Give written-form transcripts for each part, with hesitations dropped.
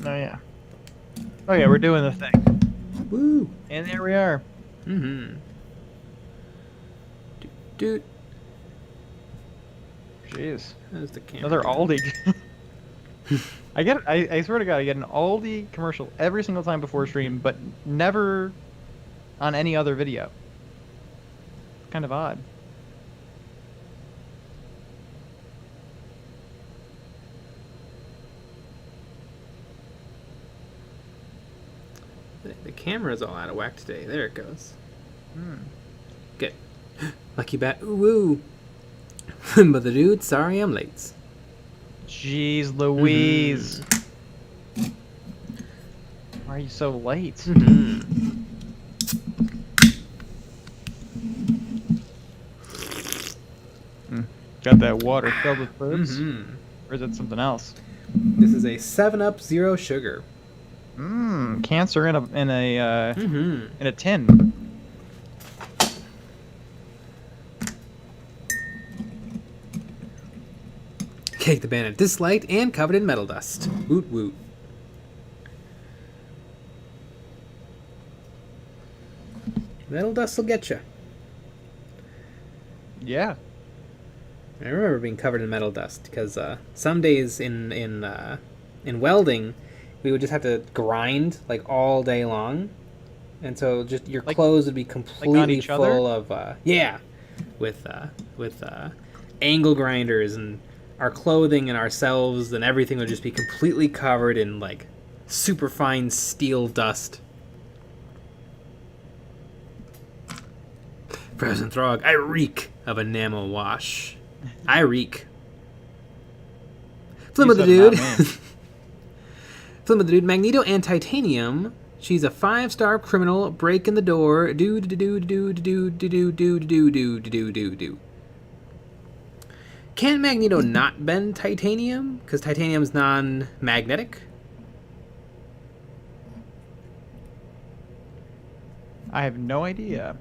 Oh yeah. Oh yeah, we're doing the thing. Woo! And there we are. Mm-hmm. Dude. Jeez. There's the camera. Another Aldi. I swear to God, I get an Aldi commercial every single time before stream, but never on any other video. It's kind of odd. The camera's all out of whack today. There it goes. Hmm. Good. Lucky bat. Ooh, woo. But the dude, sorry I'm late. Jeez Louise. Why are you so late? Mm-hmm. Got that water filled with burps? Mm-hmm. Or is it something else? This is a 7-Up Zero Sugar. Cancer in a Mm-hmm. in a tin. Cake the Bandit disliked and covered in metal dust. Woot woot. Metal dust will get you. Yeah. I remember being covered in metal dust because some days in welding, we would just have to grind like all day long, and so just your clothes would be completely full of with angle grinders, and our clothing and ourselves and everything would just be completely covered in like super fine steel dust. Frozen Throg, I reek of enamel wash. I reek. Flim with the dude. Flim with the dude. Magneto and Titanium. She's a 5-star criminal. Breaking the door. Do do do do do do do do do do do do do. Can Magneto not bend titanium? Because titanium's non-magnetic. I have no idea.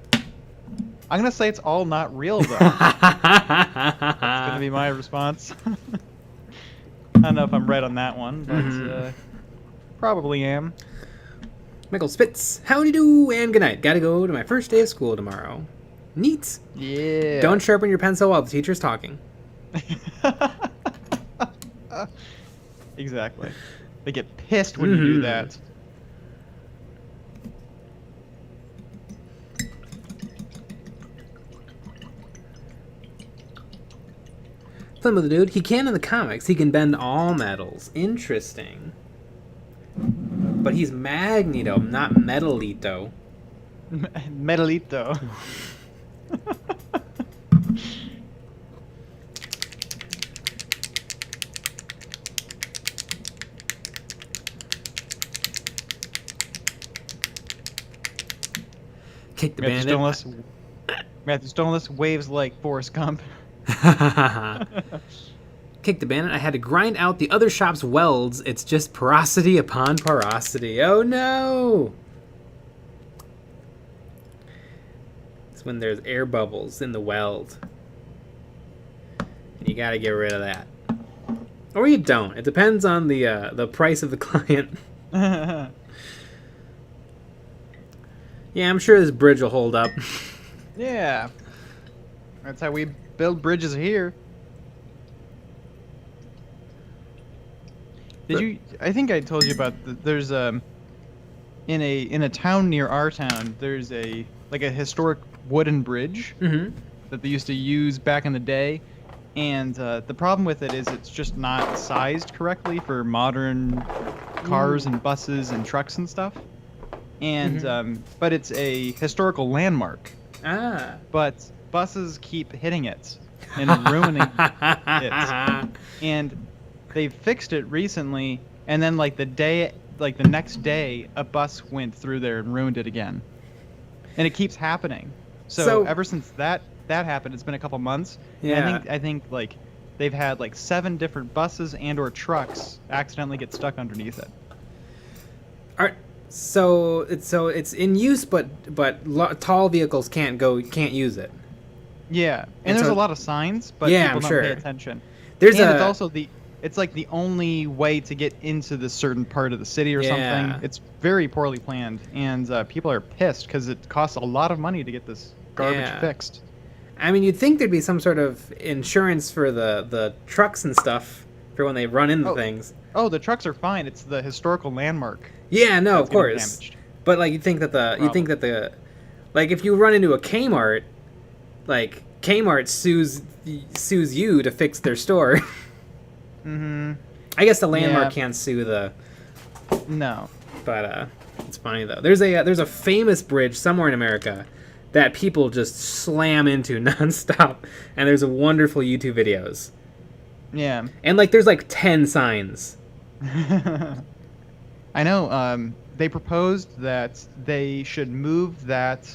I'm gonna say it's all not real though. That's gonna be my response. I don't know if I'm right on that one, but probably am. Michael Spitz, howdy do and good night. Gotta go to my first day of school tomorrow. Neat. Yeah. Don't sharpen your pencil while the teacher's talking. Exactly. They get pissed when you do that. Fun with the dude. He can in the comics. He can bend all metals. Interesting. But he's Magneto, not Metalito. Metalito. Kick the bandit. Matthew Stoneless waves like Forrest Gump. Kick the bandit. I had to grind out the other shop's welds. It's just porosity upon porosity. Oh no! It's when there's air bubbles in the weld. You gotta get rid of that. Or you don't. It depends on the price of the client. Yeah, I'm sure this bridge will hold up. Yeah. That's how we build bridges here. I think I told you about there's in a town near our town, there's a historic wooden bridge that they used to use back in the day, and the problem with it is it's just not sized correctly for modern cars and buses and trucks and stuff. And but it's a historical landmark. But buses keep hitting it and ruining it. And they fixed it recently, and then the next day, a bus went through there and ruined it again. And it keeps happening. So ever since that happened, it's been a couple months. Yeah. And I think they've had 7 different buses and or trucks accidentally get stuck underneath it. So it's in use, but tall vehicles can't use it. Yeah, and there's a lot of signs, but yeah, people don't pay attention. It's also it's like the only way to get into this certain part of the city or Yeah. something. It's very poorly planned, and people are pissed because it costs a lot of money to get this garbage Yeah. fixed. I mean, you'd think there'd be some sort of insurance for the trucks and stuff for when they run into things. Oh, the trucks are fine. It's the historical landmark. Yeah, no, that's of course. damaged. But like, you think that the like if you run into a Kmart, like Kmart sues you to fix their store. Mm-hmm. I guess the landmark Yeah. can't sue the. No. But it's funny though. There's a famous bridge somewhere in America that people just slam into nonstop, and there's a wonderful YouTube videos. Yeah. And like, there's like 10 signs. I know. They proposed that they should move that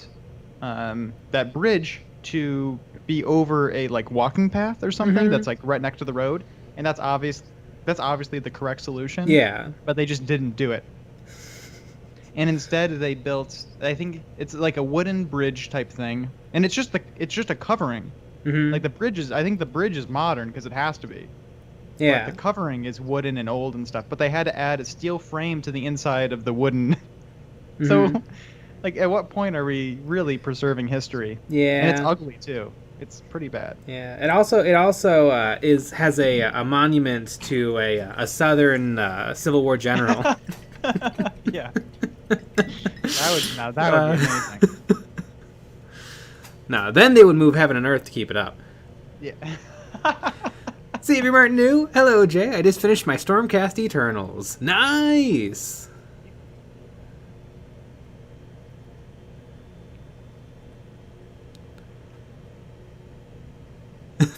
that bridge to be over a like walking path or something that's like right next to the road, and that's obvious. That's obviously the correct solution. Yeah. But they just didn't do it. And instead they built, I think it's like a wooden bridge type thing, and it's just a covering. Mm-hmm. Like the bridge is, I think the bridge is modern because it has to be. Yeah. But the covering is wooden and old and stuff. But they had to add a steel frame to the inside of the wooden. So, like, at what point are we really preserving history? Yeah. And it's ugly too. It's pretty bad. Yeah. It also has a monument to a Southern Civil War general. Yeah. That would be amazing. No, then they would move heaven and earth to keep it up. Yeah. See if you weren't new. Hello, Jay. I just finished my Stormcast Eternals. Nice.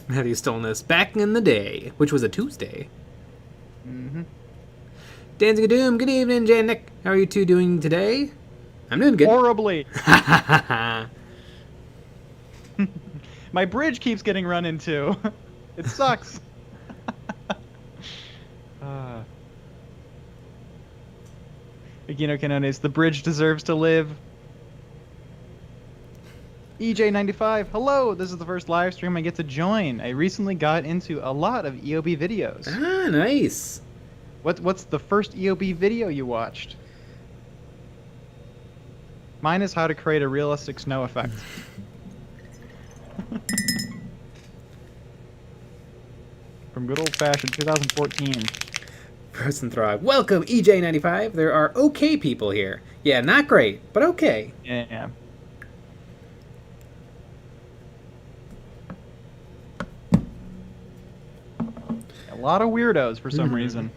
Matthew Stolness back in the day, which was a Tuesday. Mm-hmm. Danzig Doom, good evening, Jay and Nick. How are you two doing today? I'm doing good. Horribly. My bridge keeps getting run into. It sucks. Agino Canones, the bridge deserves to live. EJ95, hello! This is the first live stream I get to join. I recently got into a lot of EOB videos. Ah, nice. What's the first EOB video you watched? Mine is how to create a realistic snow effect. From good old-fashioned 2014. Person Thrive. Welcome, EJ95. There are okay people here. Yeah, not great, but okay. Yeah. A lot of weirdos for some reason.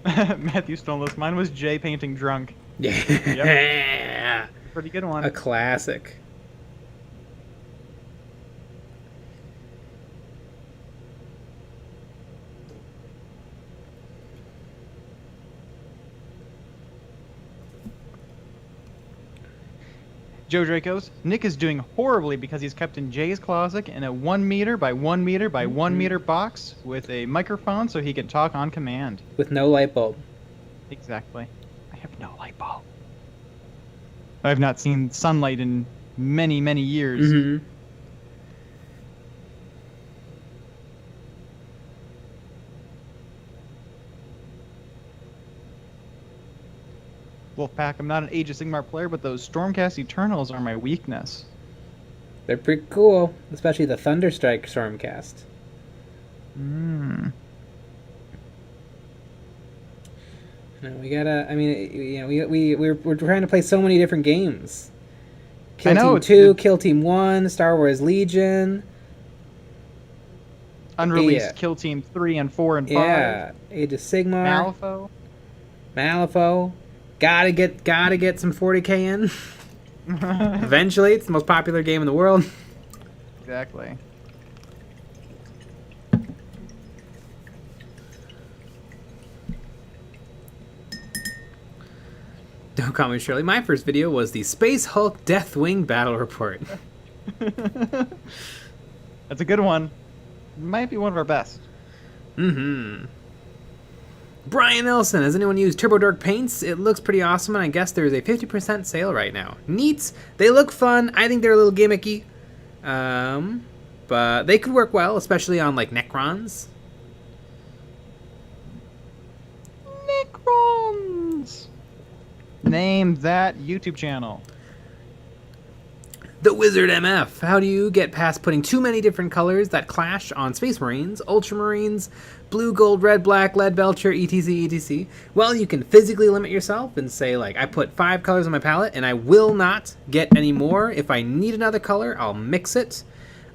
Matthew Stoneless. Mine was Jay painting drunk. Yeah. Yep. Pretty good one. A classic. Joe Dracos. Nick is doing horribly because he's kept in Jay's closet in a 1 meter by 1 meter by 1 meter box with a microphone so he can talk on command. With no light bulb. Exactly. I have no light bulb. I've not seen sunlight in many, many years. Mm-hmm. Wolfpack, I'm not an Age of Sigmar player, but those Stormcast Eternals are my weakness. They're pretty cool, especially the Thunderstrike Stormcast. Mm. No, we gotta. I mean, you know, we're trying to play so many different games. Kill I know, Team 2, Kill Team 1, Star Wars Legion. Unreleased Kill Team 3 and 4 and 5. Yeah, Age of Sigmar. Malifaux. Gotta get some 40k in. Eventually, it's the most popular game in the world. Exactly. Don't call me Shirley. My first video was the Space Hulk Deathwing Battle Report. That's a good one. Might be one of our best. Mm-hmm. Brian Nelson, has anyone used Turbo Dark paints? It looks pretty awesome, and I guess there's a 50% sale right now. Neat. They look fun. I think they're a little gimmicky. But they could work well, especially on, like, Necrons. Necrons! Name that YouTube channel. The Wizard MF. How do you get past putting too many different colors that clash on Space Marines, Ultramarines, blue, gold, red, black, lead, belcher, etc, etc? Well, you can physically limit yourself and say, like, I put 5 colors on my palette, and I will not get any more. If I need another color, I'll mix it.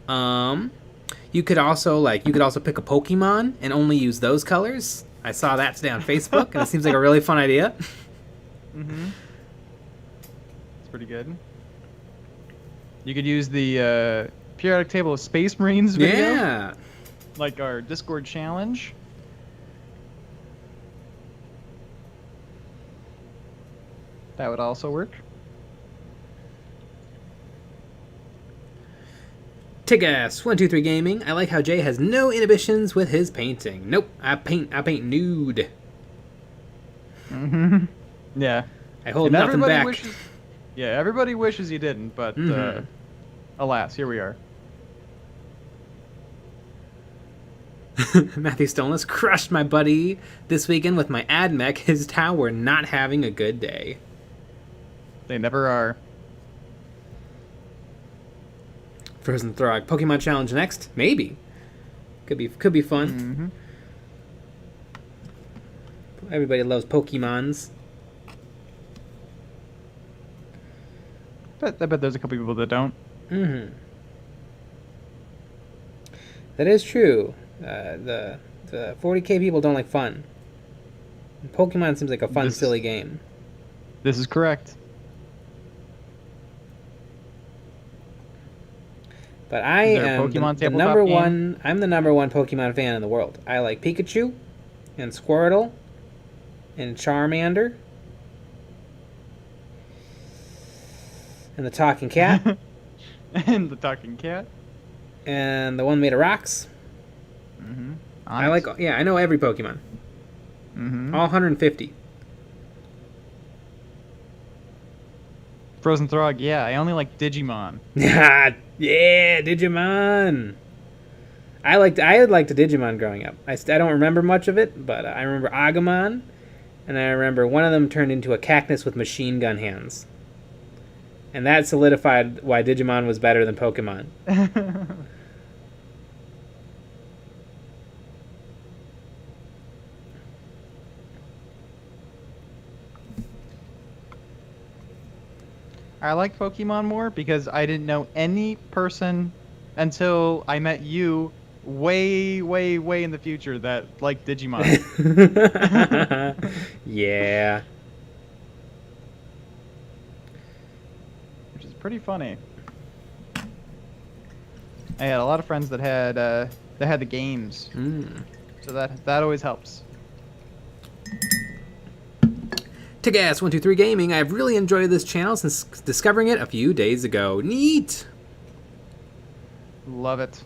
You could also pick a Pokemon and only use those colors. I saw that today on Facebook, and it seems like a really fun idea. Mm-hmm. It's pretty good. You could use the periodic table of Space Marines video. Yeah. Like our Discord challenge. That would also work. Tigas123 Gaming. I like how Jay has no inhibitions with his painting. Nope, I paint nude. Mm-hmm. Yeah. I hold nothing back. Everybody wishes you didn't, but alas, here we are. Matthew Stonelis crushed my buddy this weekend with my ad mech. His Tau were not having a good day. They never are. Frozen Throg. Pokemon Challenge next? Maybe. Could be fun. Mm-hmm. Everybody loves Pokemons. I bet there's a couple people that don't. Mm-hmm. That is true. The 40k people don't like fun. Pokemon seems like a fun, silly game. This is correct. But I am the number one. I'm the number one Pokemon fan in the world. I like Pikachu, and Squirtle, and Charmander, and the Talking Cat, and the Talking Cat, and the one made of rocks. Mm-hmm. I like. Yeah, I know every Pokemon. Mm-hmm. All 150. Frozen Throg. Yeah, I only like Digimon. Yeah, Digimon. I had liked the Digimon growing up. I don't remember much of it, but I remember Agumon, and I remember one of them turned into a cactus with machine gun hands. And that solidified why Digimon was better than Pokemon. I like Pokemon more because I didn't know any person until I met you way, way, way in the future that liked Digimon. Yeah. Which is pretty funny. I had a lot of friends that had the games. So that always helps. Tigas123 Gaming. I've really enjoyed this channel since discovering it a few days ago. Neat. Love it.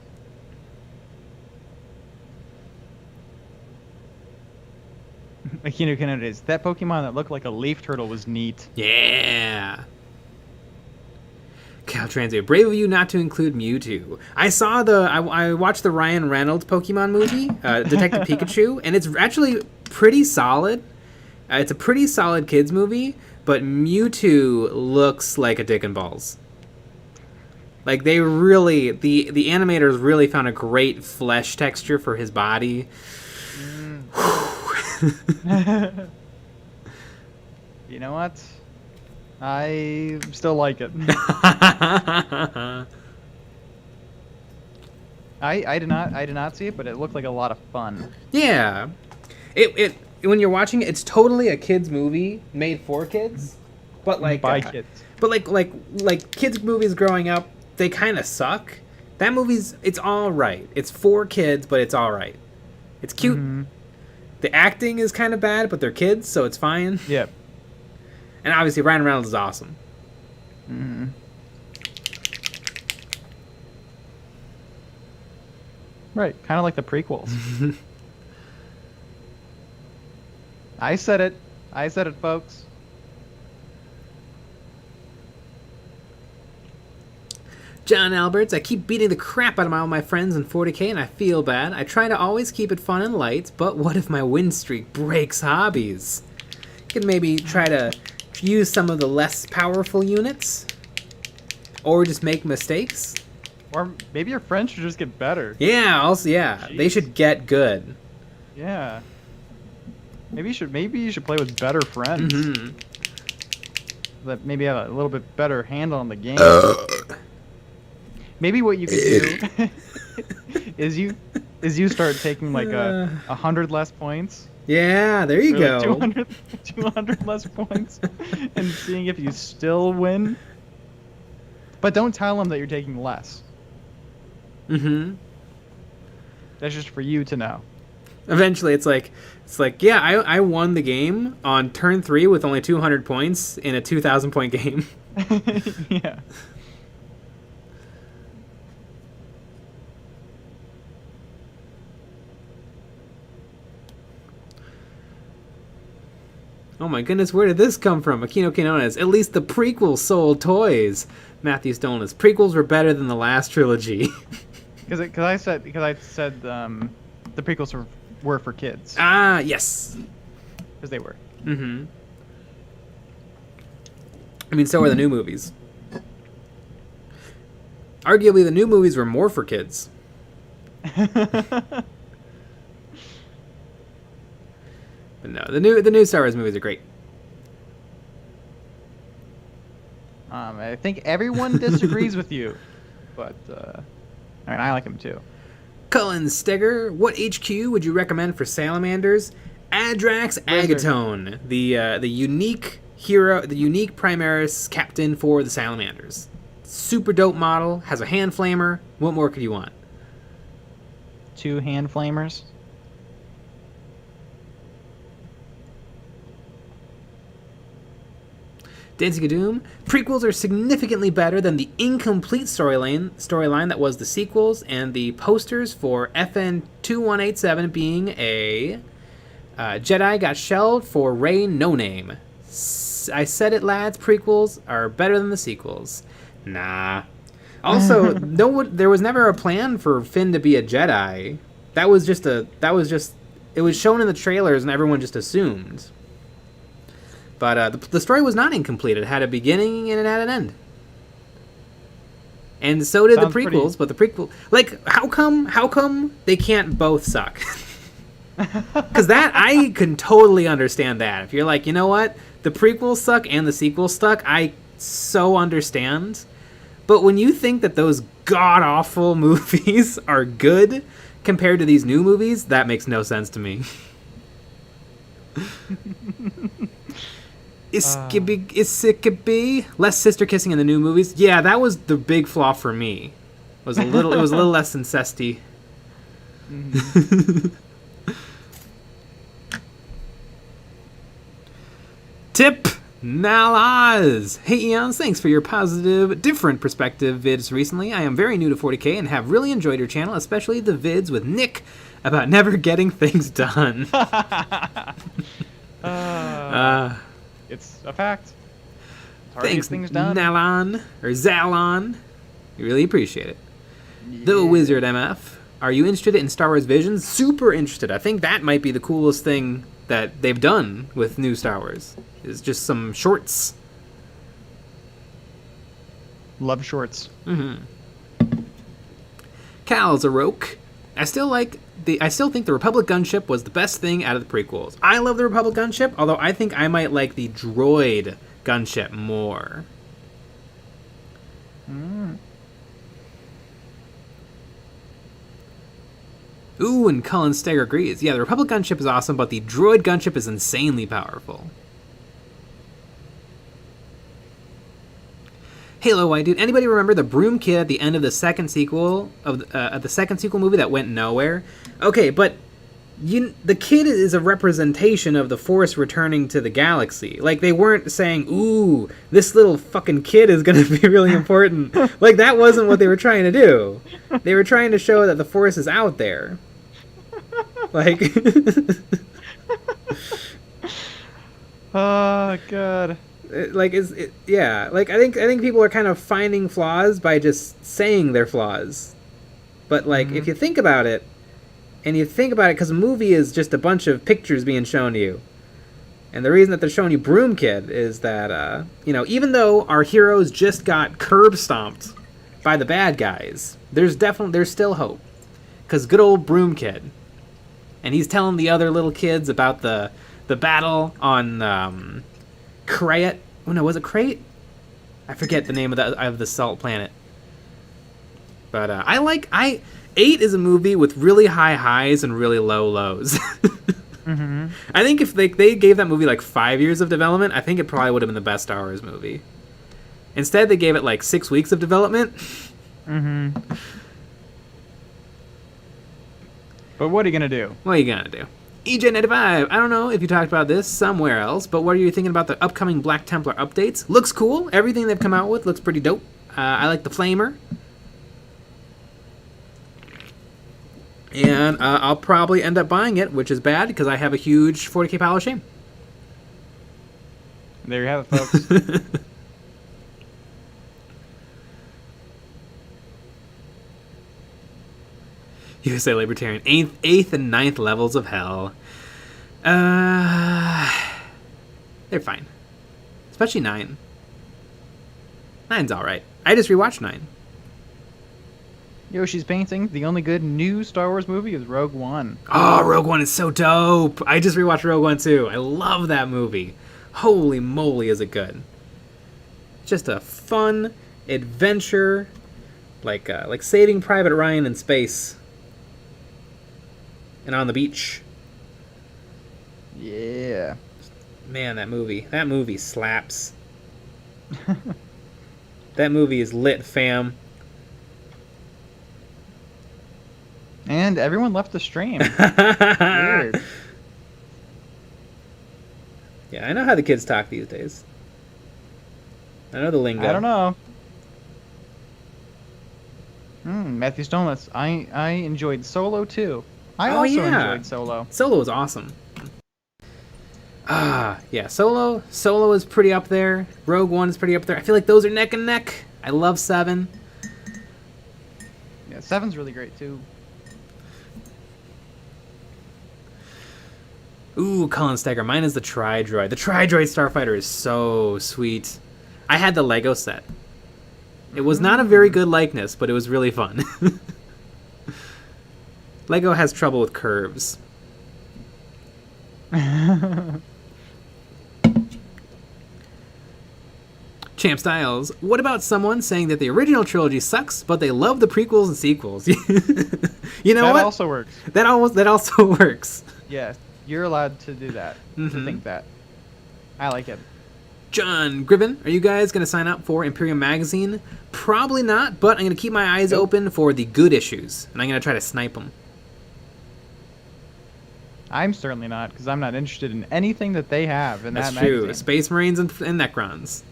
Akino Canoptek. That Pokemon that looked like a leaf turtle was neat. Yeah. Caltransia, brave of you not to include Mewtwo. I watched the Ryan Reynolds Pokemon movie, Detective Pikachu, and it's actually pretty solid. It's a pretty solid kids movie, but Mewtwo looks like a dick and balls. Like they really, the animators really found a great flesh texture for his body. You know what? I still like it. I did not see it, but it looked like a lot of fun. Yeah, it when you're watching it, it's totally a kids movie made for kids, but like by kids. But like kids movies growing up, they kind of suck. That it's all right. It's for kids, but it's all right. It's cute. Mm-hmm. The acting is kind of bad, but they're kids, so it's fine. Yep. And obviously Ryan Reynolds is awesome. Mm-hmm. Right, kind of like the prequels. I said it. I said it, folks. John Alberts, I keep beating the crap out of all my friends in 40k and I feel bad. I try to always keep it fun and light, but what if my win streak breaks hobbies? You could maybe try to use some of the less powerful units, or just make mistakes. Or maybe your friends should just get better. Yeah, also, yeah, Jeez. They should get good. Yeah. Maybe you should play with better friends. Mm-hmm. That maybe have a little bit better handle on the game. Maybe what you could do is you start taking like 100 less points. Yeah, there you go. 200 less points, and seeing if you still win. But don't tell them that you're taking less. Mm-hmm. That's just for you to know. Eventually, it's like, yeah, I won the game on turn 3 with only 200 points in a 2,000 point game. Yeah. Oh my goodness, where did this come from? Akino Kinones. At least the prequels sold toys. Matthew Stonelis. Prequels were better than the last trilogy. Because I said the prequels were for kids. Ah, yes. Because they were. Mm-hmm. I mean, so are the new movies. Arguably, the new movies were more for kids. But no, the new Star Wars movies are great. I think everyone disagrees with you, but I mean, I like them too. Cullen Stegger, what HQ would you recommend for salamanders? Adrax Agatone, the unique hero, the unique Primaris captain for the salamanders. Super dope model, has a hand flamer. What more could you want? 2 hand flamers. Dancing Doom, prequels are significantly better than the incomplete storyline that was the sequels, and the posters for FN 2187 being a Jedi got shelved for Rey No Name. I said it, lads. Prequels are better than the sequels. Nah. Also, there was never a plan for Finn to be a Jedi. It was shown in the trailers and everyone just assumed. But the story was not incomplete. It had a beginning and it had an end. And so did the prequels, but the prequel... Like, how come they can't both suck? Because that, I can totally understand that. If you're like, you know what? The prequels suck and the sequels suck, I so understand. But when you think that those god-awful movies are good compared to these new movies, that makes no sense to me. Isikabee, less sister kissing in the new movies. Yeah, that was the big flaw for me. It was a little less incesty. Mm-hmm. Tip Nalaz. Hey Eons, thanks for your positive, different perspective vids recently. I am very new to 40k and have really enjoyed your channel, especially the vids with Nick about never getting things done. It's a fact. It's hard Thanks, to get things done. Nalon, or Zalon. We really appreciate it. Yeah. The Wizard MF. Are you interested in Star Wars Visions? Super interested. I think that might be the coolest thing that they've done with new Star Wars. Is just some shorts. Love shorts. Mm-hmm. Cal Zarok. I still think the Republic gunship was the best thing out of the prequels. I love the Republic gunship, although I think I might like the droid gunship more. Ooh, and Cullen Steger agrees. Yeah, the Republic gunship is awesome, but the droid gunship is insanely powerful. Halo White Dude. Anybody remember the Broom Kid at the end of the second sequel movie that went nowhere? Okay, but the kid is a representation of the Force returning to the galaxy. Like, they weren't saying, ooh, this little fucking kid is going to be really important. Like, that wasn't what they were trying to do. They were trying to show that the Force is out there. Like... Oh god. Like yeah, like I think people are kind of finding flaws by just saying they're flaws. But like if you think about it, and you think about it, because a movie is just a bunch of pictures being shown to you. And the reason that they're showing you Broom Kid is that, even though our heroes just got curb stomped by the bad guys, there's still hope. Because good old Broom Kid. And he's telling the other little kids about the battle on Crate. Oh no, was it Crate? I forget the name of the salt planet. But 8 is a movie with really high highs and really low lows. I think if they gave that movie like 5 years of development, I think it probably would have been the best Star Wars movie. Instead, they gave it like 6 weeks of development. But what are you gonna do? What are you gonna do? EJ95, I don't know if you talked about this somewhere else, but what are you thinking about the upcoming Black Templar updates? Looks cool. Everything they've come out with looks pretty dope. I like the Flamer. And I'll probably end up buying it, which is bad because I have a huge 40k pile of shame. There you have it, folks. You say libertarian. 8th and 9th levels of hell. They're fine. Especially 9. 9's alright. I just rewatched 9. Yoshi's Painting, the only good new Star Wars movie is Rogue One. Oh, Rogue One is so dope. I just rewatched Rogue One too. I love that movie. Holy moly, is it good. Just a fun adventure, like Saving Private Ryan in space. And on the beach. Yeah. Man, that movie slaps. That movie is lit, fam. And everyone left the stream. Weird. Yeah, I know how the kids talk these days. I know the lingo. I don't know. Matthew Stoneless. I enjoyed Solo too. I also enjoyed Solo. Solo was awesome. Yeah, Solo is pretty up there. Rogue One is pretty up there. I feel like those are neck and neck. I love 7. Yeah, 7's really great too. Ooh, Colin Steger. Mine is the Tri-Droid. The Tri-Droid Starfighter is so sweet. I had the Lego set. It was not a very good likeness, but it was really fun. Lego has trouble with curves. Champ Styles, what about someone saying that the original trilogy sucks, but they love the prequels and sequels? You know what? That also works. That also works. Yeah, you're allowed to do that. To think that. I like it. John Griven, are you guys going to sign up for Imperium Magazine? Probably not, but I'm going to keep my eyes open for the good issues, and I'm going to try to snipe them. I'm certainly not, because I'm not interested in anything that they have in That's that true. magazine. Space Marines and Necrons.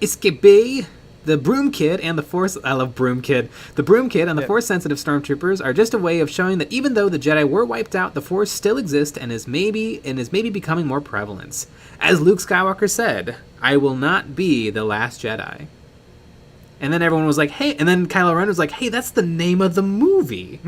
Iskebe, the Broom Kid and the Force... I love Broom Kid. The Broom Kid and the Force-sensitive Stormtroopers are just a way of showing that even though the Jedi were wiped out, the Force still exists and is maybe becoming more prevalent. As Luke Skywalker said, I will not be the last Jedi. And then everyone was like, hey... And then Kylo Ren was like, hey, that's the name of the movie.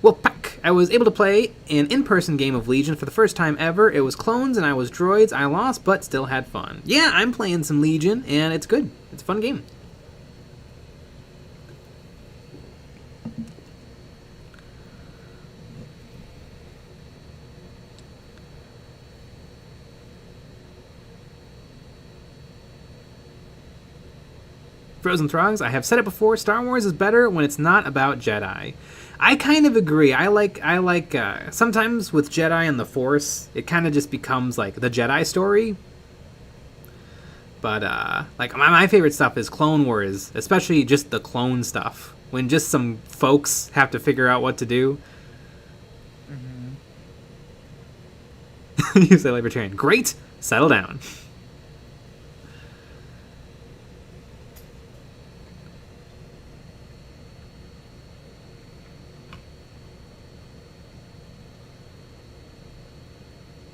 Well, Pack, I was able to play an in-person game of Legion for the first time ever. It was clones and I was droids. I lost, but still had fun. Yeah, I'm playing some Legion, and it's good. It's a fun game. Frozen Throgs, I have said it before, Star Wars is better when it's not about Jedi. I kind of agree. I like sometimes with Jedi and the Force, it kind of just becomes like the Jedi story. But like my favorite stuff is Clone Wars, especially just the clone stuff, when just some folks have to figure out what to do. You say libertarian. Great. Settle down.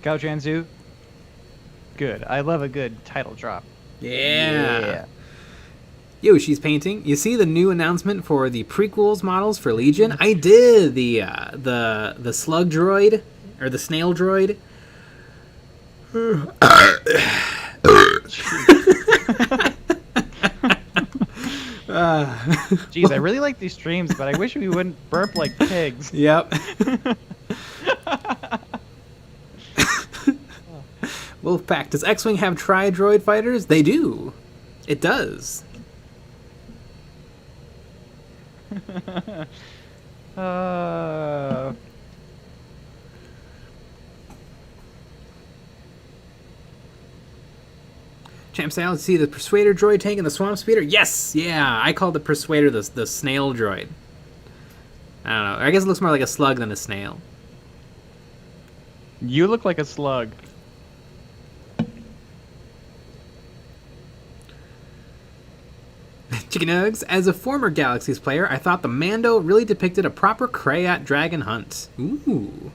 Gaojianzu, good. I love a good title drop. Yeah. Yo, she's painting. You see the new announcement for the prequels models for Legion? I did the slug droid or the snail droid. Jeez, I really like these streams, but I wish we wouldn't burp like pigs. Yep. Wolfpack, does X-Wing have tri-droid fighters? They do. It does. Champ Sal, see the Persuader droid tank and the Swamp Speeder? Yes! Yeah, I call the Persuader the snail droid. I don't know. I guess it looks more like a slug than a snail. You look like a slug. Chicken Nugs, as a former Galaxies player, I thought the Mando really depicted a proper Krayat dragon hunt. Ooh.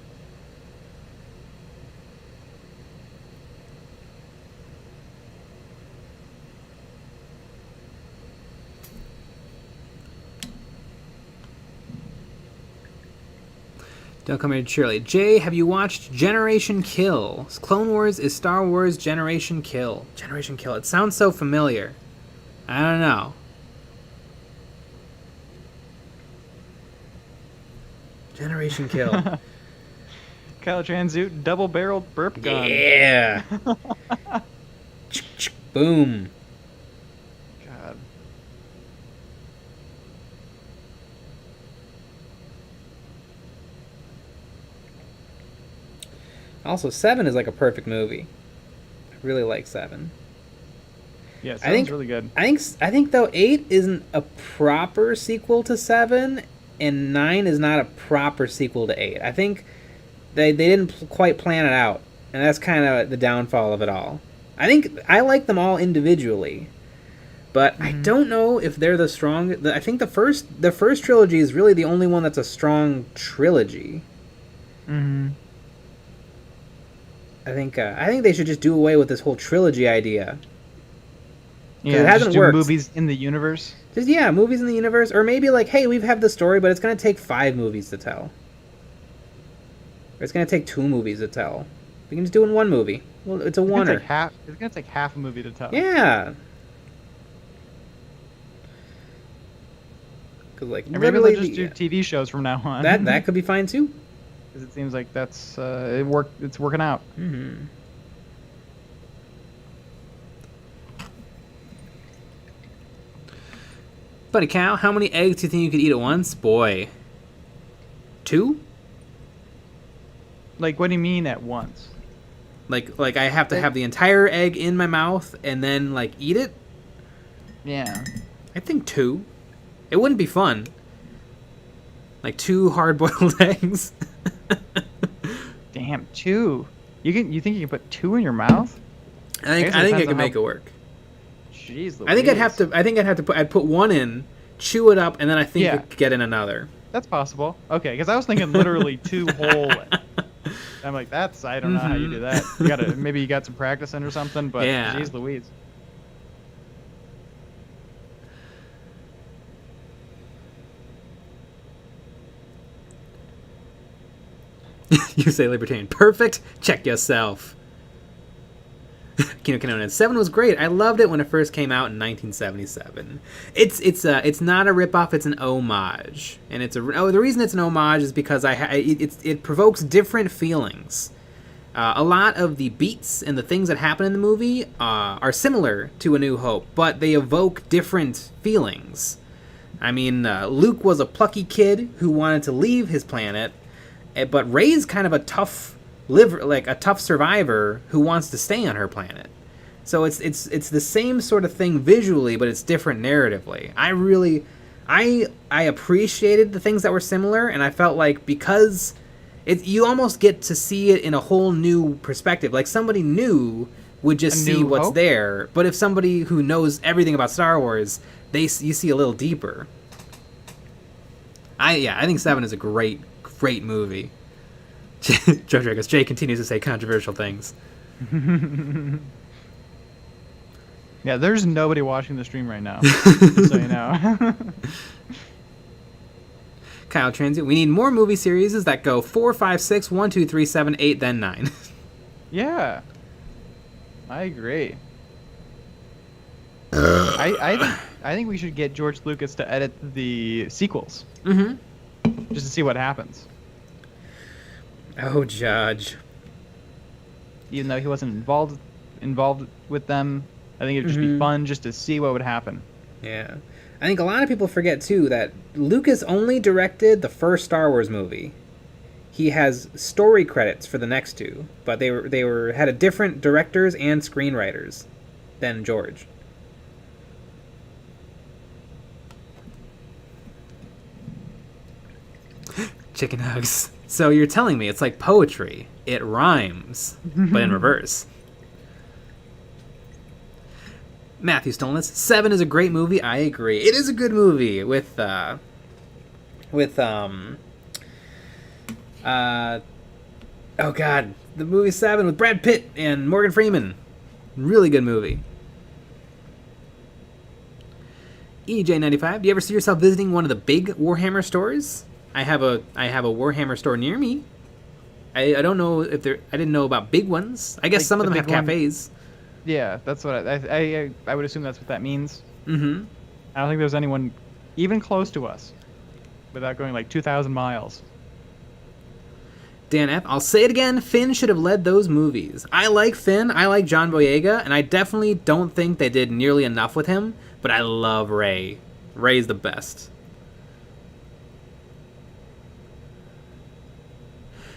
Don't come here, Shirley. Jay, have you watched Generation Kill? Clone Wars is Star Wars Generation Kill. Generation Kill. It sounds so familiar. I don't know. Generation Kill. Gaojianzu, double-barreled burp gun. Yeah. Boom. God. Also, 7 is like a perfect movie. I really like 7. Yeah, it sounds really good. I think though 8 isn't a proper sequel to 7, and 9 is not a proper sequel to 8. I think they didn't quite plan it out, and that's kind of the downfall of it all. I think I like them all individually, but I don't know if they're the strong. I think the first trilogy is really the only one that's a strong trilogy. Mm-hmm. I think they should just do away with this whole trilogy idea. Yeah, it hasn't just do worked. movies in the universe. Just, yeah, movies in the universe, or maybe like, hey, we've had the story, but it's gonna take 5 movies to tell. Or it's gonna take 2 movies to tell. We can just do it in 1 movie. Well, it's a oneer. It's gonna take half a movie to tell. Yeah. Because like and maybe they'll just do TV shows from now on. That could be fine too. Because it seems like that's It's working out. Mm-hmm. Buddy Cow, how many eggs do you think you could eat at once? Boy. 2? Like, what do you mean at once? Like I have to have the entire egg in my mouth and then like eat it? Yeah. I think 2. It wouldn't be fun. Like 2 hard-boiled eggs. Damn, 2. You think you can put 2 in your mouth? I think I could make it work. Jeez, Louise. I think I'd have to put 1 in, chew it up, and then I think I could get in another. That's possible. Okay, because I was thinking literally 2 whole. I'm like, I don't know how you do that. Maybe you got some practice in or something, but jeez Louise. You say libertarian. Perfect. Check yourself. Kino Kanonan. 7 was great. I loved it when it first came out in 1977. It's not a ripoff. It's an homage, and the reason it's an homage is because it provokes different feelings. A lot of the beats and the things that happen in the movie are similar to A New Hope, but they evoke different feelings. I mean, Luke was a plucky kid who wanted to leave his planet, but Rey's kind of a tough survivor who wants to stay on her planet. So it's the same sort of thing visually, but it's different narratively. I appreciated the things that were similar, and I felt like because you almost get to see it in a whole new perspective. Like somebody new would just see what's there, but if somebody who knows everything about Star Wars, you see a little deeper. I think 7 is a great movie. Jojo goes, Jay continues to say controversial things. Yeah, there's nobody watching the stream right now, just so you know. Kyle Transient, we need more movie series that go 4, 5, 6, 1, 2, 3, 7, 8, then 9. Yeah, I agree. I think we should get George Lucas to edit the sequels, just to see what happens. Oh, Judge. Even though he wasn't involved with them, I think it'd just be fun just to see what would happen. Yeah. I think a lot of people forget, too, that Lucas only directed the first Star Wars movie. He has story credits for the next two, but they had a different directors and screenwriters than George. Chicken Hugs. So you're telling me it's like poetry. It rhymes, but in reverse. Matthew Stolness, 7 is a great movie. I agree. It is a good movie with oh god, the movie 7 with Brad Pitt and Morgan Freeman. Really good movie. EJ95, do you ever see yourself visiting one of the big Warhammer stores? I have a Warhammer store near me. I don't know if there. I didn't know about big ones. I guess Like some of the them have big one? cafes. Yeah, that's what I would assume that's what that means. Mm-hmm. I don't think there's anyone even close to us without going like 2,000 miles. Dan F. I'll say it again. Finn should have led those movies. I like Finn. I like John Boyega, and I definitely don't think they did nearly enough with him. But I love Rey. Rey's the best.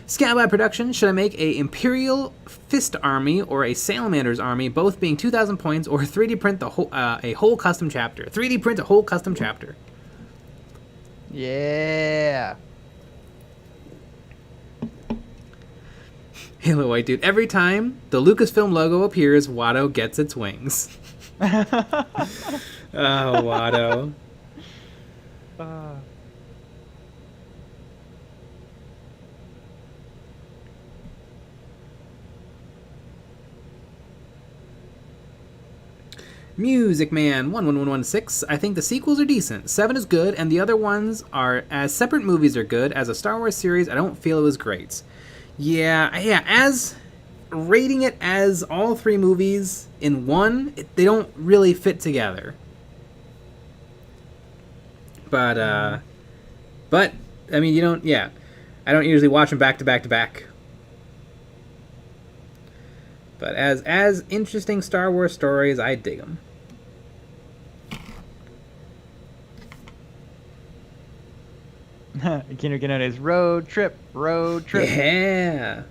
Scalab Production, should I make a Imperial Fist army or a Salamander's army, both being 2,000 points, or 3D print a whole custom chapter? 3D print a whole custom chapter. Yeah. Halo White Dude, every time the Lucasfilm logo appears, Watto gets its wings. Oh, Watto. Music Man 11116. I think the sequels are decent. 7 is good, and the other ones are as separate movies are good. As a Star Wars series, I don't feel it was great. Yeah. As rating it as all 3 movies in one, they don't really fit together. But I mean, you don't. Yeah, I don't usually watch them back to back to back. But as interesting Star Wars stories, I dig them. Kino Kinone's road trip. Yeah.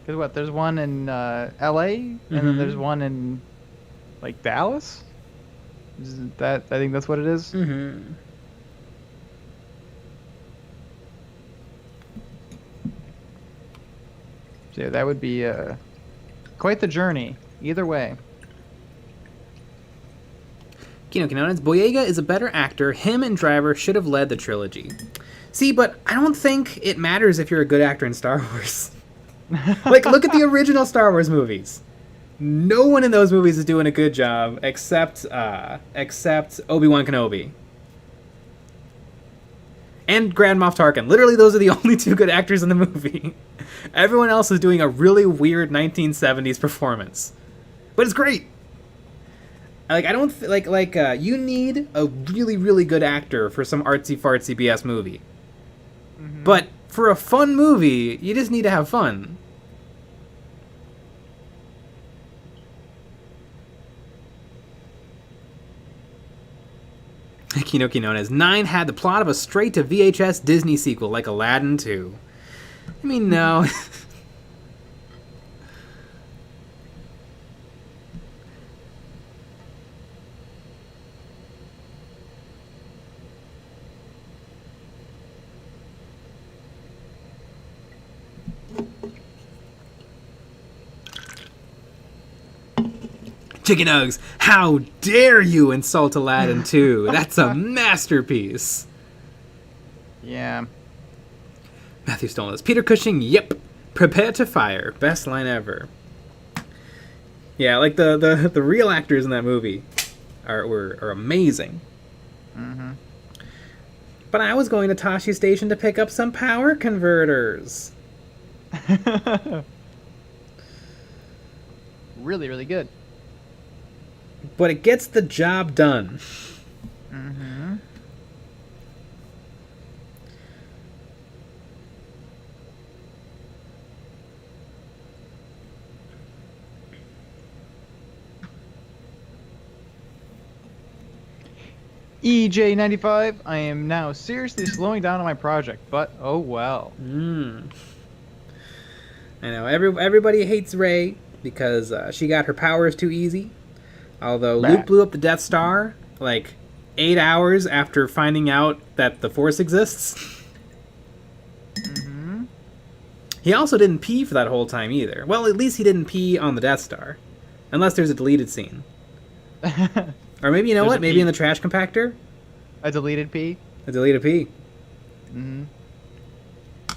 Because what? There's one in L.A. and then there's one in like Dallas. Isn't that? I think that's what it is. Mm-hmm. So yeah, that would be quite the journey. Either way. Kino Kinones, Boyega is a better actor. Him and Driver should have led the trilogy. See, but I don't think it matters if you're a good actor in Star Wars. Like, look at the original Star Wars movies. No one in those movies is doing a good job except Obi-Wan Kenobi. And Grand Moff Tarkin. Literally, those are the only 2 good actors in the movie. Everyone else is doing a really weird 1970s performance. But it's great. Like, I don't... you need a really, really good actor for some artsy-fartsy BS movie. Mm-hmm. But for a fun movie, you just need to have fun. Kinoki known as 9 had the plot of a straight-to-VHS Disney sequel like Aladdin 2. I mean, no. Chicken Uggs, how dare you insult Aladdin 2? That's a masterpiece. Yeah. Matthew Stolas. Peter Cushing, yep. Prepare to fire. Best line ever. Yeah, like the real actors in that movie are amazing. Mm-hmm. But I was going to Tashi Station to pick up some power converters. Really, really good. But it gets the job done. Mm-hmm. EJ95, I am now seriously slowing down on my project, but oh well. I know, everybody hates Rey because she got her powers too easy. Although Luke blew up the Death Star, like, 8 hours after finding out that the Force exists. Mm-hmm. He also didn't pee for that whole time either. Well, at least he didn't pee on the Death Star. Unless there's a deleted scene. Or maybe, you know what? Maybe in the trash compactor? A deleted P? A deleted P. Mm-hmm.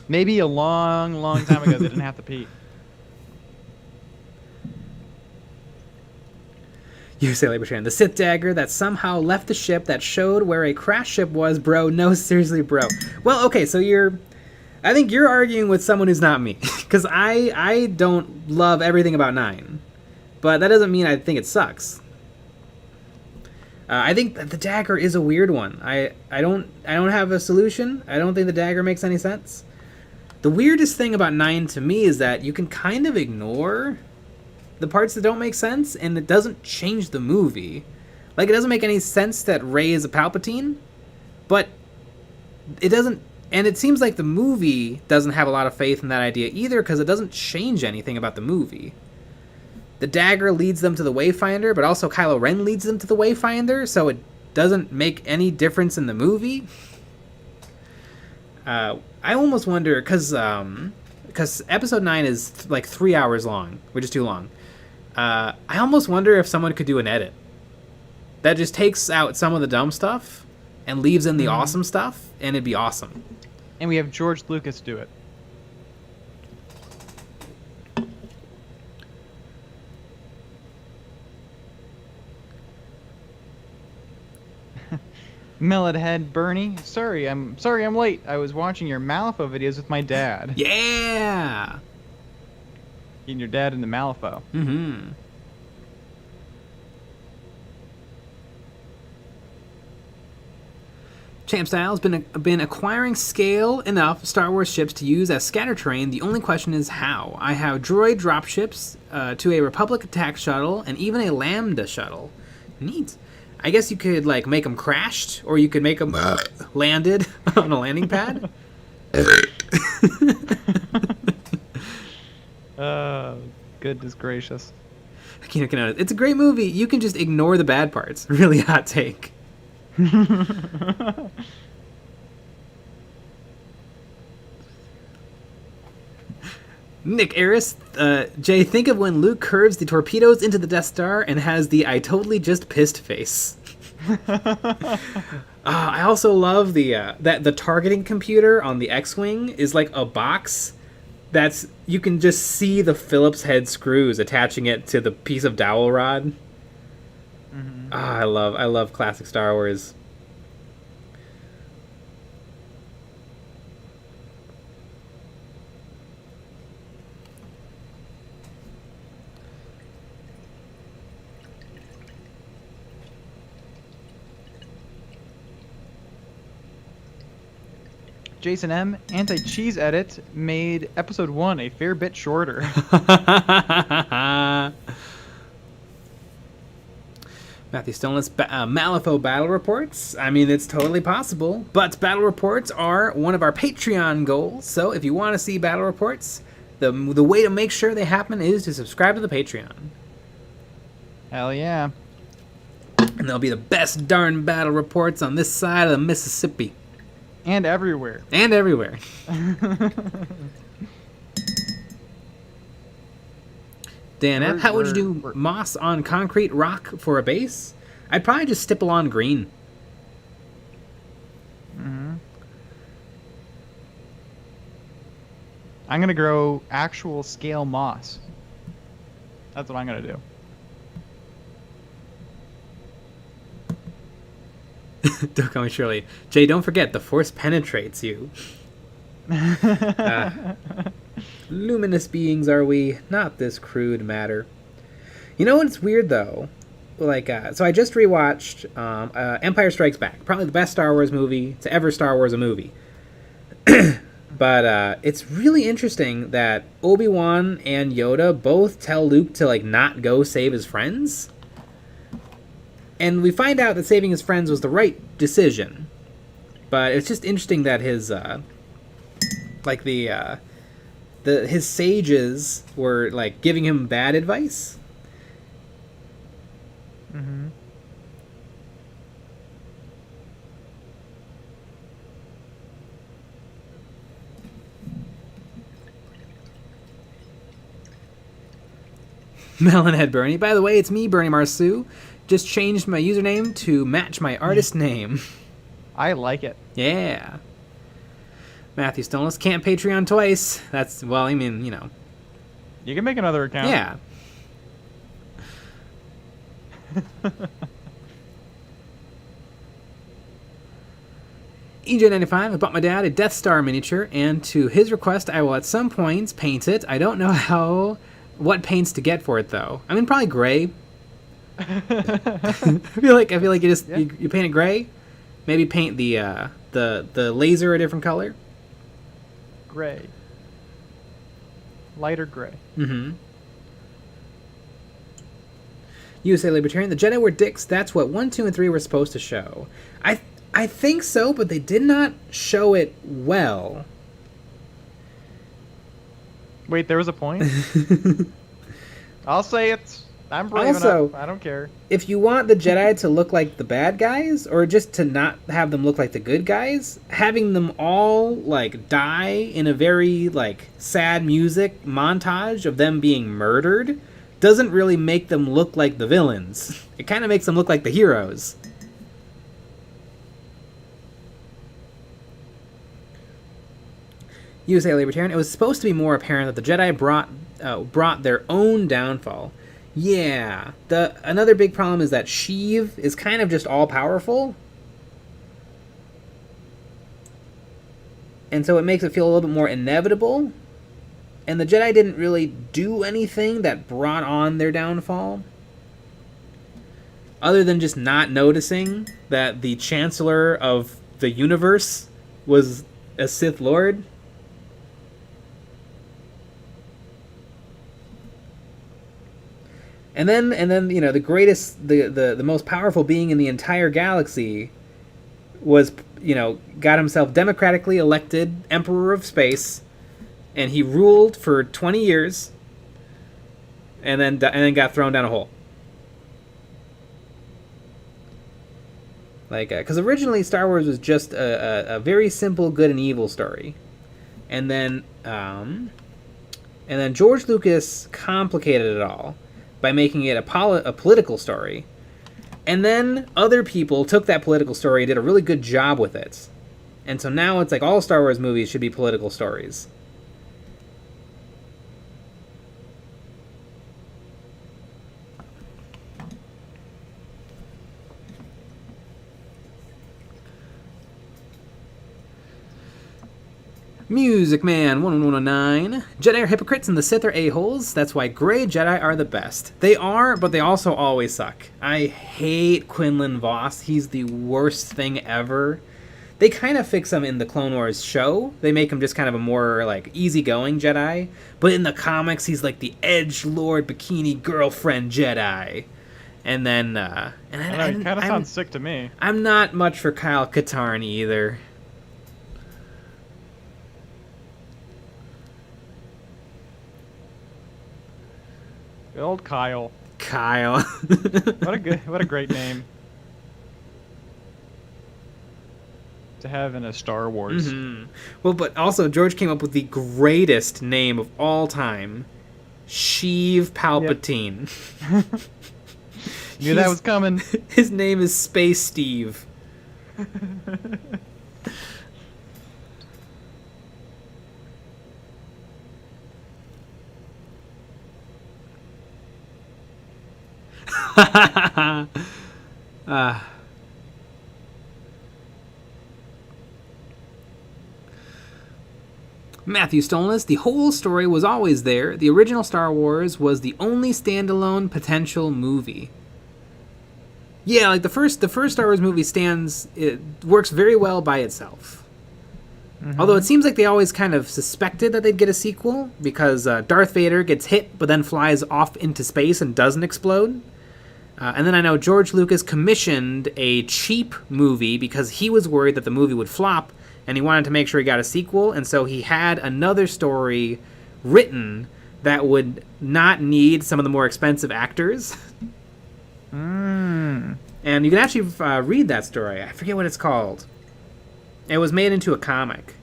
Maybe a long, long time ago they didn't have to pee. You say, Labor the Sith dagger that somehow left the ship that showed where a crash ship was, bro. No, seriously, bro. Well, okay, so I think you're arguing with someone who's not me. Because I don't love everything about 9. But that doesn't mean I think it sucks. I think that the dagger is a weird one. I don't have a solution. I don't think the dagger makes any sense. The weirdest thing about 9 to me is that you can kind of ignore the parts that don't make sense, and it doesn't change the movie. Like, it doesn't make any sense that Rey is a Palpatine, but it doesn't... And it seems like the movie doesn't have a lot of faith in that idea either, because it doesn't change anything about the movie. The dagger leads them to the Wayfinder, but also Kylo Ren leads them to the Wayfinder, so it doesn't make any difference in the movie. I almost wonder, because Episode 9 is like 3 hours long, which is too long. I almost wonder if someone could do an edit that just takes out some of the dumb stuff and leaves in the awesome stuff, and it'd be awesome. And we have George Lucas do it. Melon Head Bernie, sorry I'm late. I was watching your Malifaux videos with my dad. Yeah. Getting your dad into Malifaux. Mm-hmm. Champ Style's been acquiring scale enough Star Wars ships to use as scatter terrain. The only question is how. I have droid dropships to a Republic attack shuttle and even a Lambda shuttle. Neat. I guess you could like make them crashed, or you could make them landed on a landing pad. Goodness gracious. It's a great movie. You can just ignore the bad parts. Really hot take. Nick Aris, Jay, think of when Luke curves the torpedoes into the Death Star and has the I totally just pissed face. I also love that the targeting computer on the X-Wing is like a box that's, you can just see the Phillips head screws attaching it to the piece of dowel rod. Mm-hmm. I love classic Star Wars. Jason M. Anti-cheese edit made episode 1 a fair bit shorter. Matthew Stone's Malifaux battle reports. I mean, it's totally possible, but battle reports are one of our Patreon goals. So if you want to see battle reports, the way to make sure they happen is to subscribe to the Patreon. Hell yeah. And they'll be the best darn battle reports on this side of the Mississippi. And everywhere. And everywhere. Dan F., how would you do moss on concrete rock for a base? I'd probably just stipple on green. Mm-hmm. I'm gonna grow actual scale moss. That's what I'm gonna do. Don't call me Shirley. Jay, don't forget, the Force penetrates you. Luminous beings are we, not this crude matter. You know what's weird, though? Like, so I just rewatched Empire Strikes Back. Probably the best Star Wars movie to ever Star Wars a movie. But it's really interesting that Obi-Wan and Yoda both tell Luke to, like, not go save his friends. And we find out that saving his friends was the right decision. But it's just interesting that his, his sages were, like, giving him bad advice. Mm-hmm. Melonhead Bernie. By the way, it's me, Bernie Marsu. Just changed my username to match my artist name. I like it. Yeah. Matthew Stoneless can't Patreon twice. That's, well, I mean, you know. You can make another account. Yeah. EJ95, I bought my dad a Death Star miniature, and to his request, I will at some points paint it. I don't know what paints to get for it, though. I mean, probably gray. I feel like you paint it gray. Maybe paint the laser a different color. Gray. Lighter gray. Mm-hmm. USA Libertarian. The Jedi were dicks. That's what 1, 2, and 3 were supposed to show. I think so, but they did not show it well. Wait, there was a point? I'll say it. I'm brave Also, enough. I don't care. If you want the Jedi to look like the bad guys, or just to not have them look like the good guys, having them all, like, die in a very, like, sad music montage of them being murdered doesn't really make them look like the villains. It kind of makes them look like the heroes. USA Libertarian. It was supposed to be more apparent that the Jedi brought their own downfall. Yeah. Another big problem is that Sheev is kind of just all-powerful. And so it makes it feel a little bit more inevitable. And the Jedi didn't really do anything that brought on their downfall. Other than just not noticing that the Chancellor of the universe was a Sith Lord. And then you know, the greatest, the most powerful being in the entire galaxy was, you know, got himself democratically elected Emperor of Space, and he ruled for 20 years, and then got thrown down a hole. Like, because originally Star Wars was just a very simple good and evil story, and then George Lucas complicated it all by making it a political story. And then other people took that political story and did a really good job with it. And so now it's like all Star Wars movies should be political stories. Music Man 1109. Jedi are hypocrites and the Sith are a-holes. That's why gray Jedi are the best. They are, but they also always suck. I hate Quinlan Vos. He's the worst thing ever. They kind of fix him in the Clone Wars show. They make him just kind of a more, like, easygoing Jedi. But in the comics, he's like the edgelord bikini girlfriend Jedi. And then, it kind of sounds sick to me. I'm not much for Kyle Katarn either. Good old Kyle. Kyle. What a great name to have in a Star Wars. Mm-hmm. Well, but also George came up with the greatest name of all time, Sheev Palpatine. Yep. Knew that was coming. His name is Space Steve. Matthew Stolness, the whole story was always there. The original Star Wars was the only standalone potential movie. Yeah, like the first Star Wars movie it works very well by itself. Mm-hmm. Although it seems like they always kind of suspected that they'd get a sequel because Darth Vader gets hit but then flies off into space and doesn't explode. And then I know George Lucas commissioned a cheap movie because he was worried that the movie would flop and he wanted to make sure he got a sequel, and so he had another story written that would not need some of the more expensive actors. And you can actually read that story. I forget what it's called. It was made into a comic.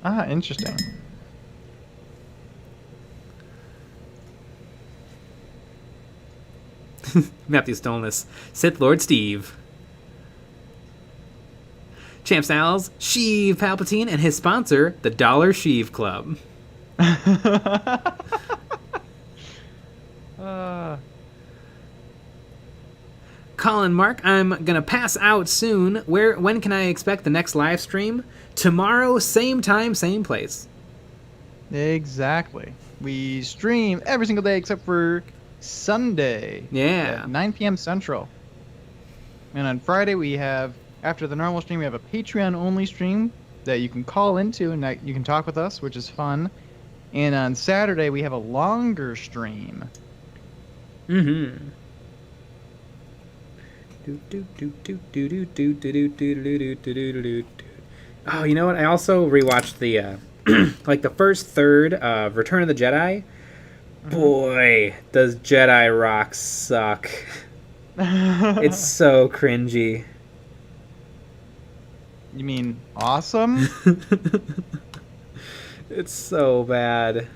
Ah, interesting. Matthew Stolness, Sith Lord Steve. Champ Styles, Sheev Palpatine, and his sponsor, the Dollar Sheev Club. Colin Mark, I'm gonna pass out soon. When can I expect the next live stream? Tomorrow, same time, same place. Exactly. We stream every single day except for Sunday. Yeah. At 9 p.m. Central. And on Friday we have, after the normal stream, we have a Patreon-only stream that you can call into and you can talk with us, which is fun. And on Saturday, we have a longer stream. Mm-hmm. Oh, you know what? I also rewatched the like the first third of Return of the Jedi. Boy, does Jedi Rock suck. It's so cringy. You mean awesome? It's so bad.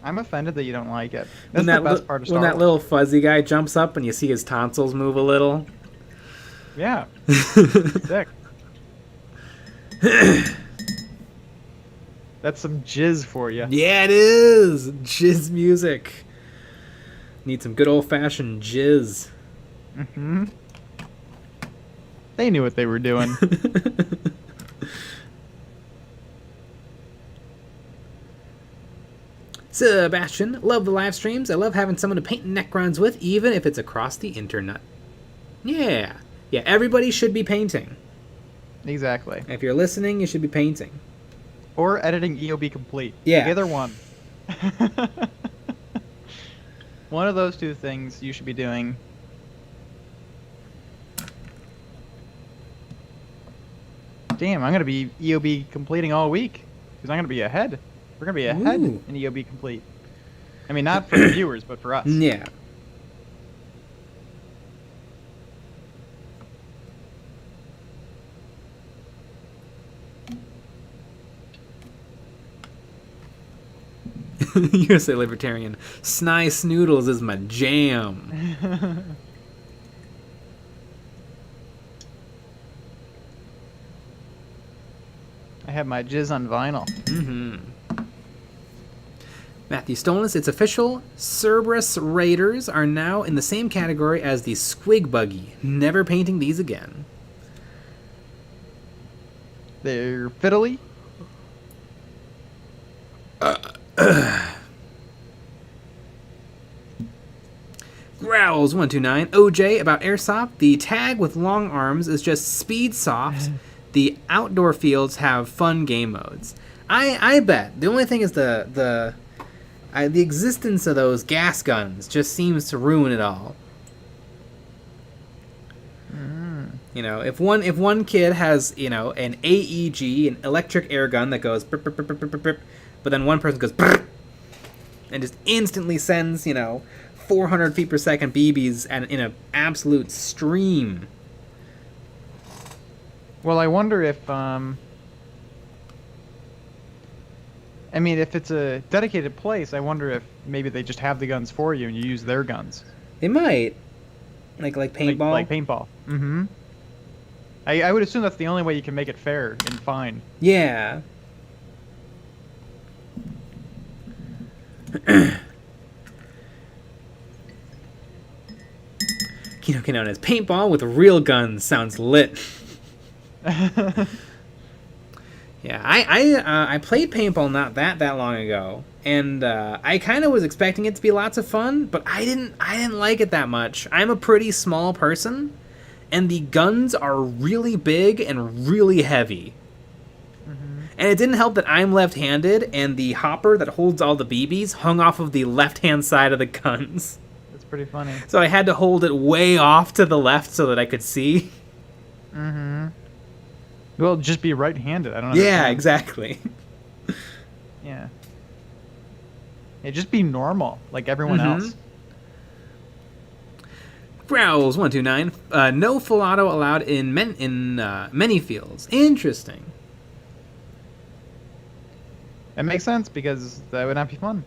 I'm offended that you don't like it. That's the best part of Star Wars. When that little fuzzy guy jumps up and you see his tonsils move a little. Yeah. Sick. That's some jizz for you. Yeah, it is. Jizz music. Need some good old-fashioned jizz. Mm-hmm. They knew what they were doing. Sebastian, love the live streams. I love having someone to paint Necrons with, even if it's across the internet. Yeah. Yeah, everybody should be painting. Exactly. If you're listening, you should be painting. Or editing EOB complete. Yeah. Either one. One of those two things you should be doing. Damn, I'm going to be EOB completing all week. Because I'm going to be ahead. We're going to be ahead in EOB complete. I mean, not for the viewers, but for us. Yeah. USA Libertarian. Sny Snoodles is my jam. I have my jizz on vinyl. Mm-hmm. Matthew Stolness, it's official. Cerberus Raiders are now in the same category as the Squig Buggy. Never painting these again. They're fiddly. Growls129. OJ, about Airsoft, the tag with long arms is just speed soft. The outdoor fields have fun game modes. I bet. The only thing is the existence of those gas guns just seems to ruin it all. You know, if one kid has, you know, an AEG, an electric air gun that goes burp, burp, burp, burp, burp, burp, but then one person goes burp, and just instantly sends, you know, 400 feet per second BBs in an absolute stream. Well, I wonder if, I mean, if it's a dedicated place, I wonder if maybe they just have the guns for you and you use their guns. They might. Like paintball? Like paintball. Mm-hmm. I would assume that's the only way you can make it fair and fine. Yeah. Kinoke known as paintball with real guns. Sounds lit. Yeah, I played paintball not that long ago, and I kind of was expecting it to be lots of fun, but I didn't like it that much. I'm a pretty small person, and the guns are really big and really heavy. And it didn't help that I'm left-handed, and the hopper that holds all the BBs hung off of the left-hand side of the guns. That's pretty funny. So I had to hold it way off to the left so that I could see. Well, just be right-handed. I don't know. Yeah, exactly. Yeah. Yeah, just be normal, like everyone else. Growls 129. No full auto allowed in many fields. Interesting. That makes sense because that would not be fun.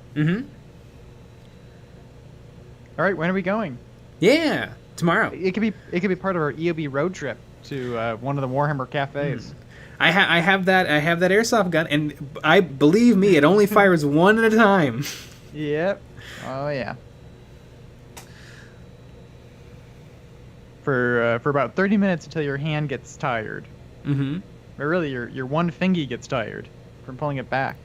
All right, when are we going? Yeah, tomorrow. It could be part of our EOB road trip to one of the Warhammer cafes. I have that airsoft gun, and believe me, it only fires one at a time. Yep. Oh yeah. For about 30 minutes until your hand gets tired. But really, your one fingy gets tired from pulling it back.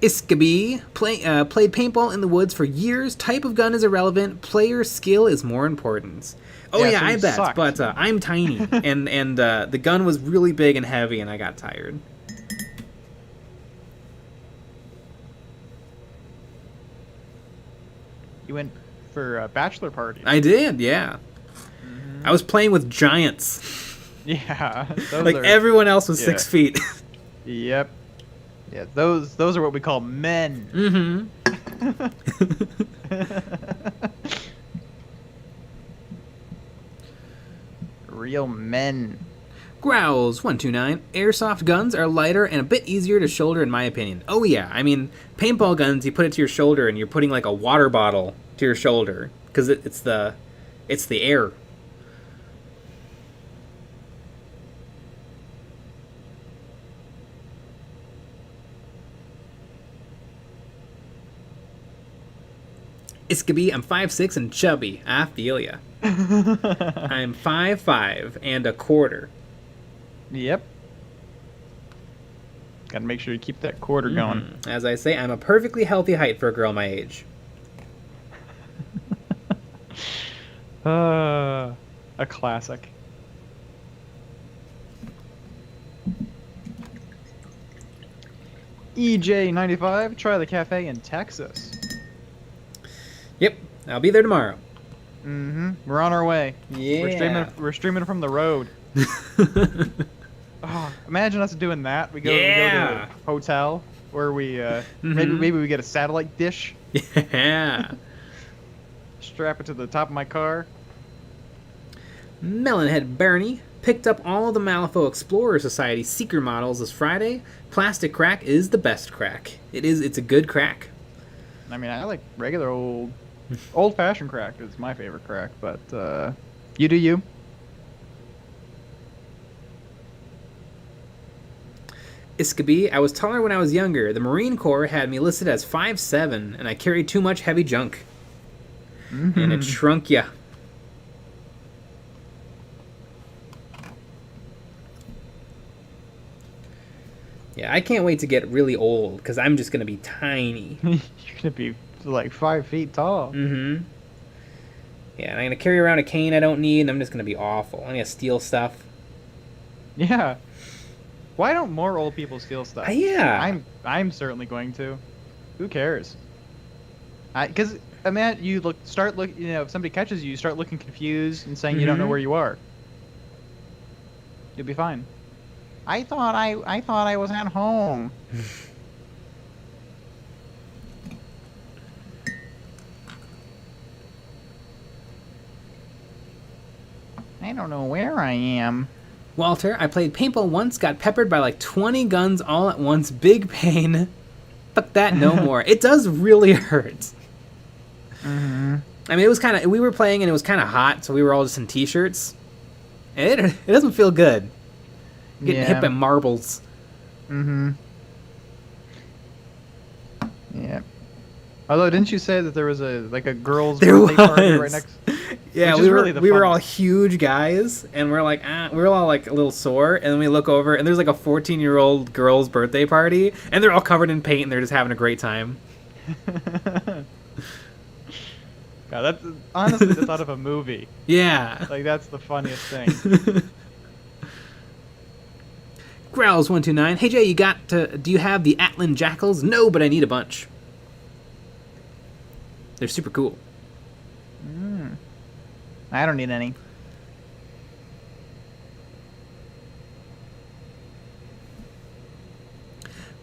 Iskabi played paintball in the woods for years. Type of gun is irrelevant. Player skill is more important. Oh yeah, so I you bet. sucked. But I'm tiny, and the gun was really big and heavy, and I got tired. You went for a bachelor party. I did, yeah. I was playing with giants. Yeah. Like everyone else was 6 feet. Yep. Yeah, those are what we call men. Real men. Growls 129. Airsoft guns are lighter and a bit easier to shoulder, in my opinion. Oh yeah, I mean, paintball guns, you put it to your shoulder and you're putting like a water bottle to your shoulder because it's the air. Iskabi, I'm 5'6" and chubby. I feel ya. I'm 5'5" and a quarter. Yep. Gotta make sure you keep that quarter going. As I say, I'm a perfectly healthy height for a girl my age. A classic. EJ95, try the cafe in Texas. Yep, I'll be there tomorrow. We're on our way. Yeah. We're streaming from the road. Oh, imagine us doing that. We go to a hotel where we maybe we get a satellite dish. Yeah. Strap it to the top of my car. Melonhead Bernie picked up all the Malifaux Explorer Society Seeker models this Friday. Plastic crack is the best crack. It's a good crack. I mean, I like regular old-fashioned crack is my favorite crack, but you do you. Iskabi, I was taller when I was younger. The Marine Corps had me listed as 5'7", and I carried too much heavy junk. And it shrunk ya. Yeah, I can't wait to get really old, because I'm just going to be tiny. You're going to be like 5 feet tall. Yeah, and I'm going to carry around a cane I don't need, and I'm just going to be awful. I'm going to steal stuff. Yeah. Why don't more old people steal stuff? Yeah. I'm certainly going to. Who cares? Because I mean, start look. You know, if somebody catches you, start looking confused and saying you don't know where you are. You'll be fine. I thought I was at home. I don't know where I am. Walter, I played paintball once, got peppered by like 20 guns all at once. Big pain. Fuck that, no more. It does really hurt. I mean, it was kind of... We were playing and it was kind of hot, so we were all just in t-shirts. And it doesn't feel good. Getting hit by marbles. Yeah. Although, didn't you say that there was a girls' birthday party right next? Yeah, which we is were really the we were all funnest. huge guys, and we're like, we were all like a little sore, and then we look over, and there's like a 14-year-old girl's birthday party, and they're all covered in paint, and they're just having a great time. God, that's honestly the thought of a movie. Yeah. Like that's the funniest thing. Growls129. Hey Jay, do you have the Atlan Jackals? No, but I need a bunch. They're super cool. I don't need any.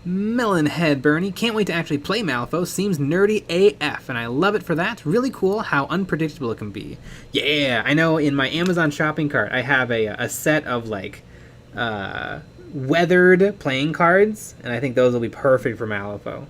Melonhead Bernie, can't wait to actually play Malifaux. Seems nerdy AF, and I love it for that. Really cool how unpredictable it can be. Yeah, I know in my Amazon shopping cart, I have a set of, like, weathered playing cards, and I think those will be perfect for Malifaux.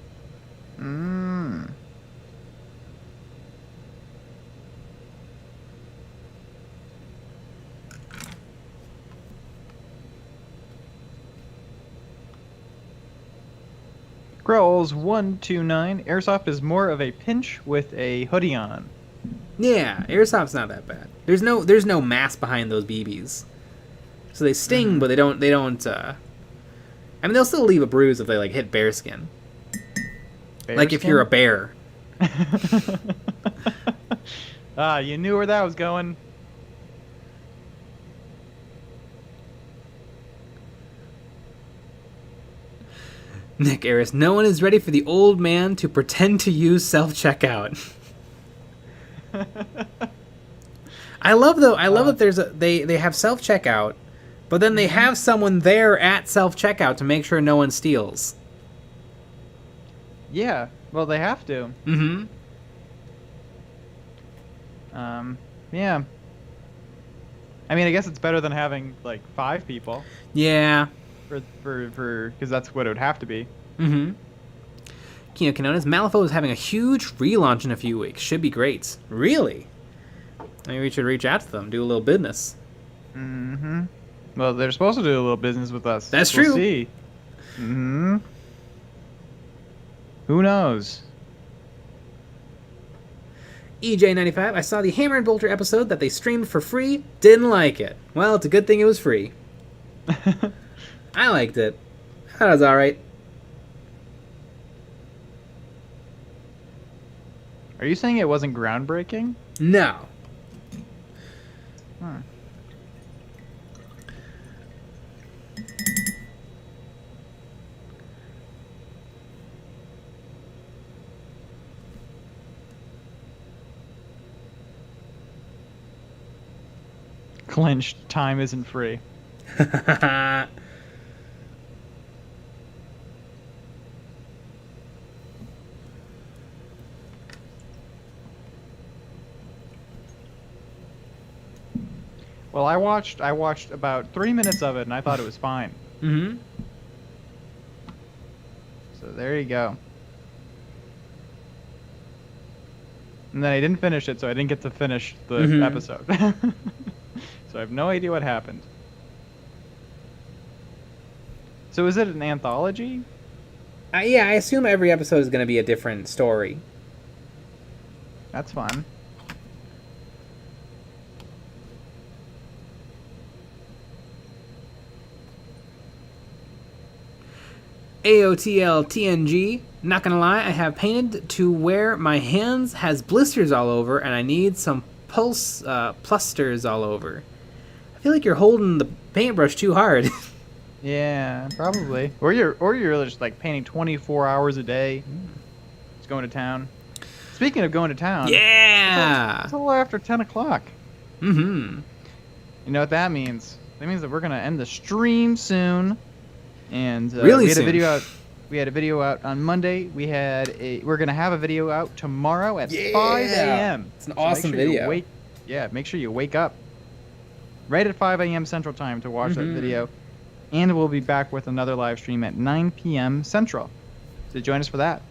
Growls129. Airsoft is more of a pinch with a hoodie on. Yeah, Airsoft's not that bad. There's no mass behind those BBs. So they sting, but they don't, I mean, they'll still leave a bruise if they, like, hit bear skin. Like if you're a bear. You knew where that was going. Nick Aris, no one is ready for the old man to pretend to use self-checkout. I love that they have self-checkout, but then they have someone there at self-checkout to make sure no one steals. Yeah, well, they have to. Yeah. I mean, I guess it's better than having, like, 5 people. Yeah. Because that's what it would have to be. Kino Kanonas, Malifaux is having a huge relaunch in a few weeks. Should be great. Really? Maybe we should reach out to them, do a little business. Well, they're supposed to do a little business with us. That's we'll true. See. Who knows? EJ95, I saw the Hammer and Bolter episode that they streamed for free. Didn't like it. Well, it's a good thing it was free. I liked it. That was alright. Are you saying it wasn't groundbreaking? No. Clinched. Time isn't free. Well, I watched about 3 minutes of it, and I thought it was fine. So there you go. And then I didn't finish it, so I didn't get to finish the episode. So I have no idea what happened. So is it an anthology? Yeah, I assume every episode is going to be a different story. That's fun. AOTL TNG, not gonna lie, I have painted to where my hands has blisters all over, and I need some plusters all over. I feel like you're holding the paintbrush too hard. Yeah, probably. Or you're just like painting 24 hours a day. Just going to town. Speaking of going to town. Yeah. It's a little after 10 o'clock. You know what that means? That means that we're gonna end the stream soon. And really we had soon. a video out. We had a video out on Monday. We're gonna have a video out tomorrow at 5 a.m. It's an awesome video. Make sure you wake up right at 5 a.m. Central Time to watch that video. And we'll be back with another live stream at 9 p.m. Central. So join us for that.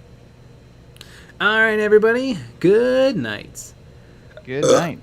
All right, everybody. Good night. Good night.